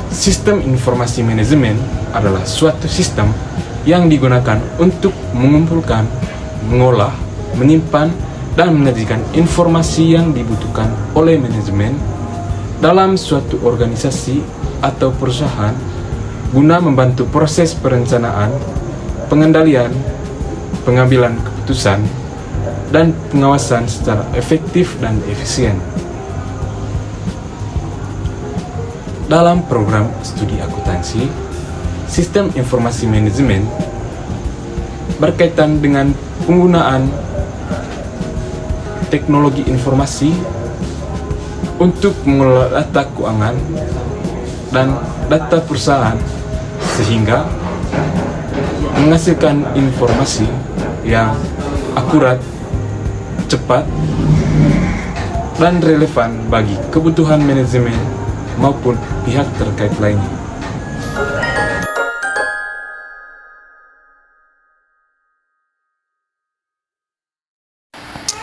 Sistem informasi manajemen adalah suatu sistem yang digunakan untuk mengumpulkan, mengolah, menyimpan, dan menyajikan informasi yang dibutuhkan oleh manajemen dalam suatu organisasi atau perusahaan guna membantu proses perencanaan, pengendalian, pengambilan keputusan, dan pengawasan secara efektif dan efisien. Dalam program studi akuntansi, sistem informasi manajemen berkaitan dengan penggunaan teknologi informasi untuk mengelola data keuangan dan data perusahaan sehingga menghasilkan informasi yang akurat, cepat, dan relevan bagi kebutuhan manajemen maupun pihak terkait lainnya.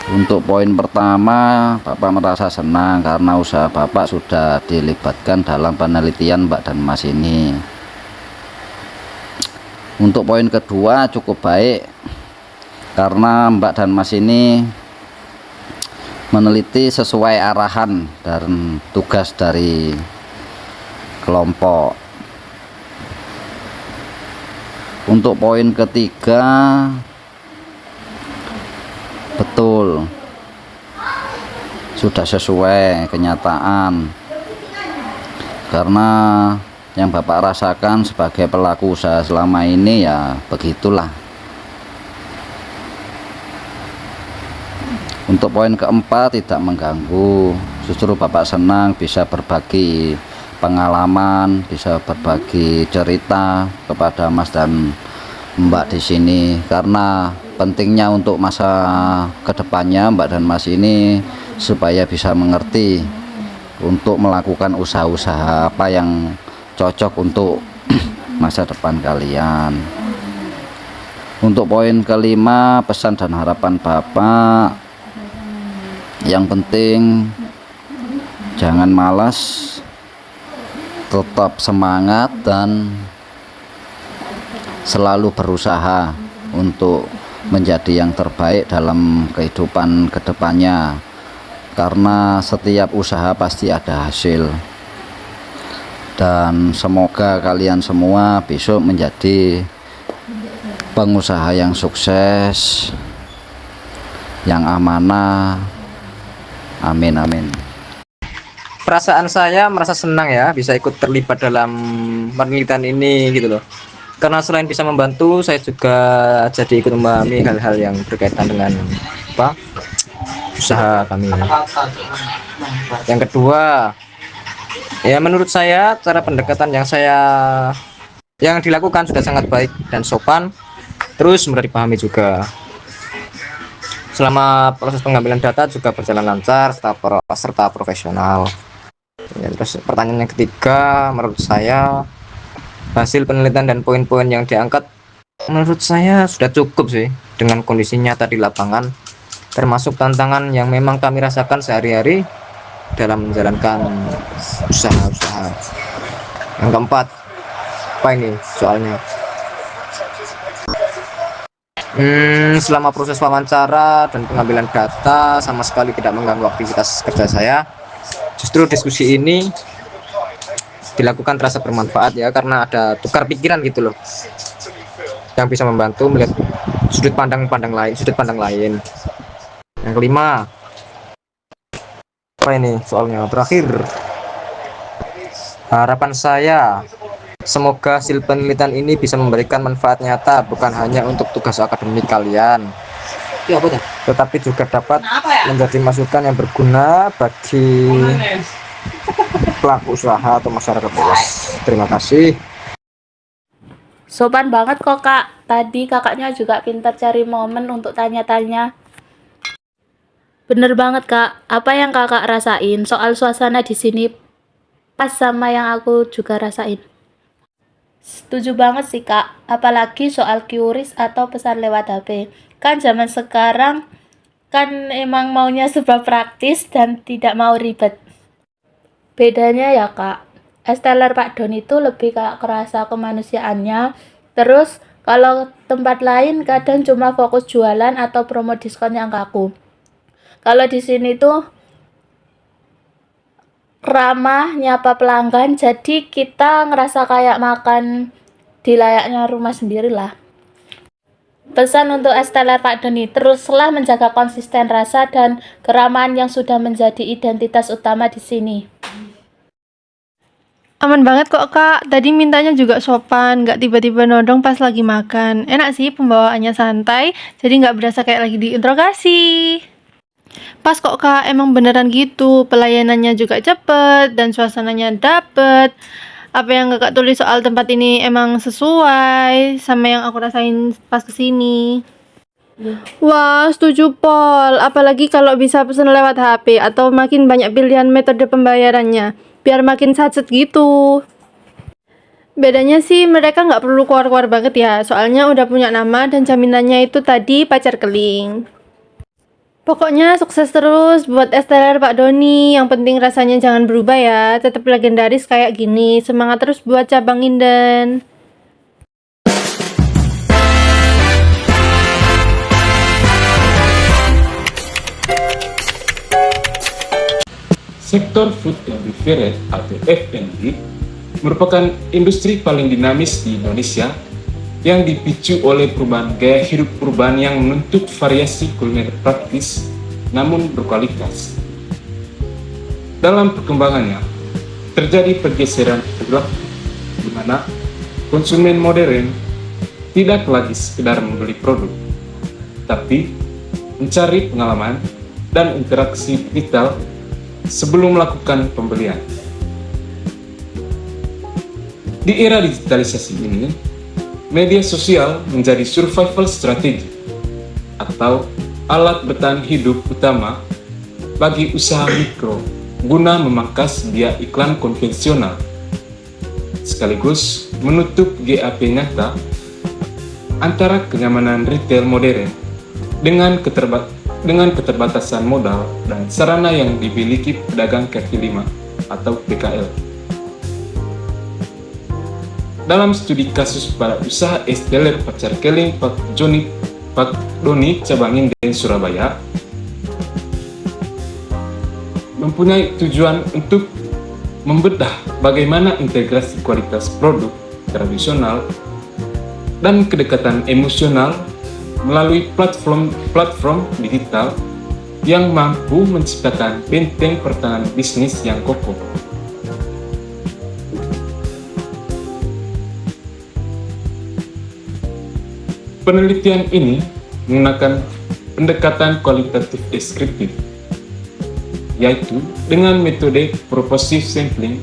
Untuk poin pertama, Bapak merasa senang karena usaha Bapak sudah dilibatkan dalam penelitian Mbak dan Mas ini. Untuk poin kedua cukup baik karena Mbak dan Mas ini meneliti sesuai arahan dan tugas dari kelompok. Untuk poin ketiga, betul, sudah sesuai kenyataan karena yang Bapak rasakan sebagai pelaku usaha selama ini ya begitulah. Untuk poin keempat, tidak mengganggu, justru Bapak senang bisa berbagi pengalaman, bisa berbagi cerita kepada Mas dan Mbak di sini karena pentingnya untuk masa kedepannya Mbak dan Mas ini supaya bisa mengerti untuk melakukan usaha-usaha apa yang cocok untuk masa depan kalian. Untuk poin kelima, pesan dan harapan Bapak, yang penting jangan malas, tetap semangat dan selalu berusaha untuk menjadi yang terbaik dalam kehidupan kedepannya karena setiap usaha pasti ada hasil. Dan semoga kalian semua besok menjadi pengusaha yang sukses, yang amanah. Amin amin. Perasaan saya merasa senang ya bisa ikut terlibat dalam penelitian ini gitu loh. Karena selain bisa membantu, saya juga jadi ikut memahami hal-hal yang berkaitan dengan usaha kami. Yang kedua, ya menurut saya cara pendekatan yang dilakukan sudah sangat baik dan sopan, terus mudah dipahami juga. Selama proses pengambilan data juga berjalan lancar serta profesional. Ya, terus pertanyaan yang ketiga, menurut saya hasil penelitian dan poin-poin yang diangkat menurut saya sudah cukup sih dengan kondisi nyata di lapangan, termasuk tantangan yang memang kami rasakan sehari-hari dalam menjalankan usaha-usaha. Yang keempat, apa ini soalnya? Selama proses wawancara dan pengambilan data sama sekali tidak mengganggu aktivitas kerja saya. Justru diskusi ini dilakukan terasa bermanfaat ya karena ada tukar pikiran gitu loh, yang bisa membantu melihat sudut pandang lain. Yang kelima, apa ini soalnya? Terakhir, harapan saya semoga hasil penelitian ini bisa memberikan manfaat nyata bukan hanya untuk tugas akademik kalian, tetapi juga dapat menjadi masukan yang berguna bagi pelaku usaha atau masyarakat luas. Terima kasih. Sopan banget kok kak, tadi kakaknya juga pintar cari momen untuk tanya-tanya. Bener banget kak, apa yang kakak rasain soal suasana di sini pas sama yang aku juga rasain. Setuju banget sih kak, apalagi soal QRIS atau pesan lewat HP. Kan zaman sekarang kan emang maunya serba praktis dan tidak mau ribet. Bedanya ya kak, Es Teler Pak Don itu lebih kayak kerasa kemanusiaannya. Terus kalau tempat lain kadang cuma fokus jualan atau promo diskon yang kaku. Kalau di sini tuh ramah, nyapa pelanggan, jadi kita ngerasa kayak makan di layaknya rumah sendiri lah. Pesan untuk Es Teler Pak Doni, teruslah menjaga konsisten rasa dan keramahan yang sudah menjadi identitas utama di sini. Aman banget kok Kak, tadi mintanya juga sopan, nggak tiba-tiba nodong pas lagi makan. Enak sih, pembawaannya santai, jadi nggak berasa kayak lagi diinterogasi. Pas kok Kak, emang beneran gitu, pelayanannya juga cepet dan suasananya dapet. Apa yang Kakak tulis soal tempat ini emang sesuai sama yang aku rasain pas kesini. Wah, setuju Pol. Apalagi kalau bisa pesen lewat HP atau makin banyak pilihan metode pembayarannya, biar makin sacet gitu. Bedanya sih mereka nggak perlu keluar-keluar banget ya, soalnya udah punya nama dan jaminannya itu tadi pacar keling. Pokoknya sukses terus buat Es Teler Pak Doni. Yang penting rasanya jangan berubah ya, tetap legendaris kayak gini. Semangat terus buat cabang Inden. Sektor food and beverage atau F&B merupakan industri paling dinamis di Indonesia yang dipicu oleh perubahan gaya hidup urban yang menuntut variasi kuliner praktis namun berkualitas. Dalam perkembangannya, terjadi pergeseran perilaku di mana konsumen modern tidak lagi sekedar membeli produk, tapi mencari pengalaman dan interaksi digital sebelum melakukan pembelian. Di era digitalisasi ini, media sosial menjadi survival strategi atau alat bertahan hidup utama bagi usaha mikro guna memangkas biaya iklan konvensional, sekaligus menutup gap nyata antara kenyamanan retail modern dengan keterbatasan modal dan sarana yang dimiliki pedagang kaki lima atau PKL. Dalam studi kasus pada usaha Es Teler Pacar Keling Pak Doni cabang Inden Surabaya mempunyai tujuan untuk membedah bagaimana integrasi kualitas produk tradisional dan kedekatan emosional melalui platform digital yang mampu menciptakan benteng pertahanan bisnis yang kokoh. Penelitian ini menggunakan pendekatan kualitatif deskriptif, yaitu dengan metode propositive sampling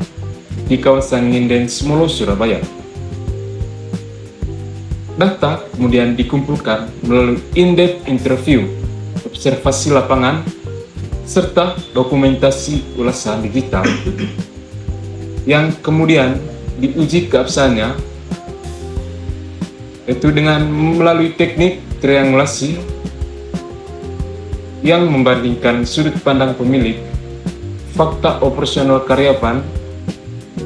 di kawasan Nginden Semolo, Surabaya. Data kemudian dikumpulkan melalui in-depth interview, observasi lapangan, serta dokumentasi ulasan digital yang kemudian diuji keabsahannya, yaitu dengan melalui teknik triangulasi yang membandingkan sudut pandang pemilik, fakta operasional karyawan,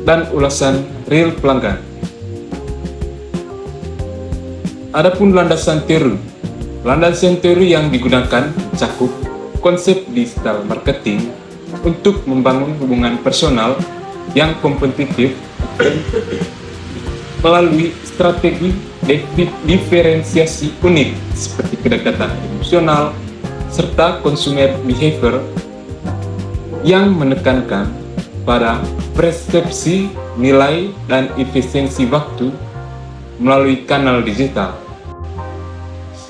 dan ulasan real pelanggan. Adapun landasan teori yang digunakan mencakup konsep digital marketing untuk membangun hubungan personal yang kompetitif melalui strategi diferensiasi unik seperti kedekatan emosional serta consumer behavior yang menekankan pada persepsi, nilai, dan efisiensi waktu melalui kanal digital.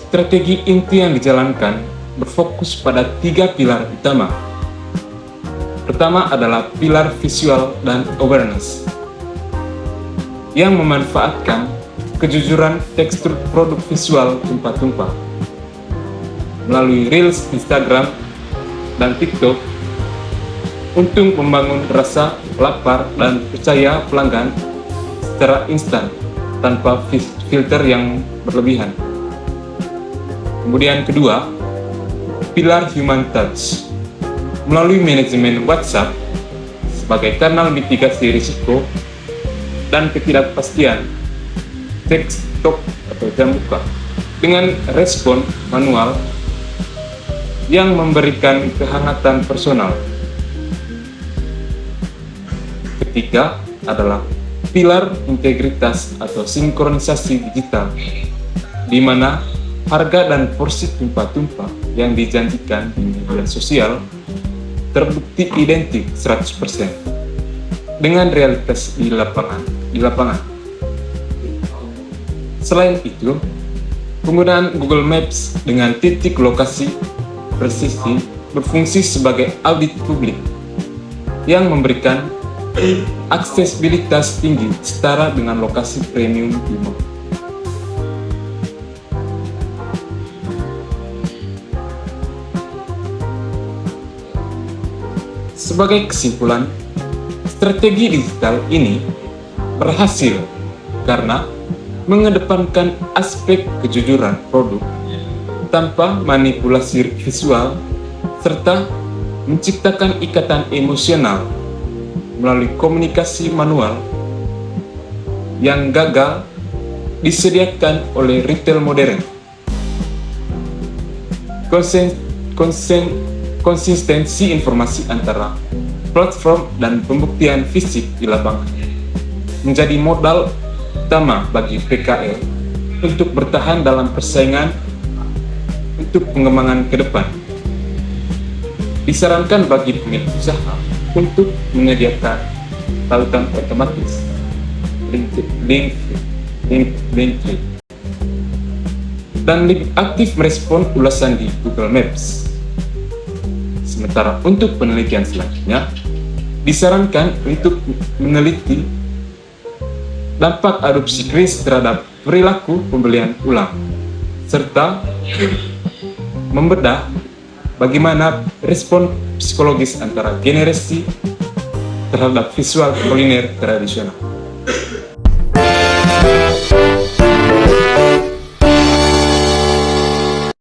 Strategi inti yang dijalankan berfokus pada 3 pilar utama. Pertama adalah pilar visual dan awareness, yang memanfaatkan kejujuran tekstur produk visual tumpah-tumpah melalui Reels Instagram dan TikTok untuk membangun rasa lapar dan percaya pelanggan secara instan tanpa filter yang berlebihan. Kemudian kedua, pilar human touch melalui manajemen WhatsApp, sebagai kanal mitigasi risiko dan ketidakpastian cek stok atau jam buka dengan respon manual yang memberikan kehangatan personal. Ketiga adalah pilar integritas atau sinkronisasi digital, di mana harga dan porsi tumpah-tumpah yang dijanjikan di media sosial terbukti identik 100% dengan realitas di lapangan. Selain itu, penggunaan Google Maps dengan titik lokasi presisi berfungsi sebagai audit publik yang memberikan aksesibilitas tinggi setara dengan lokasi premium di mall. Sebagai kesimpulan, strategi digital ini berhasil karena mengedepankan aspek kejujuran produk tanpa manipulasi visual serta menciptakan ikatan emosional melalui komunikasi manual yang gagal disediakan oleh retail modern. Konsistensi informasi antara platform dan pembuktian fisik di lapangan menjadi modal utama bagi PKL untuk bertahan dalam persaingan untuk pengembangan ke depan. Disarankan bagi pemilik usaha untuk menyediakan tautan otomatis link dan lebih aktif merespon ulasan di Google Maps. Sementara untuk penelitian selanjutnya, disarankan untuk meneliti dampak adopsi kris terhadap perilaku pembelian ulang, serta membedah bagaimana respon psikologis antara generasi terhadap visual kuliner tradisional.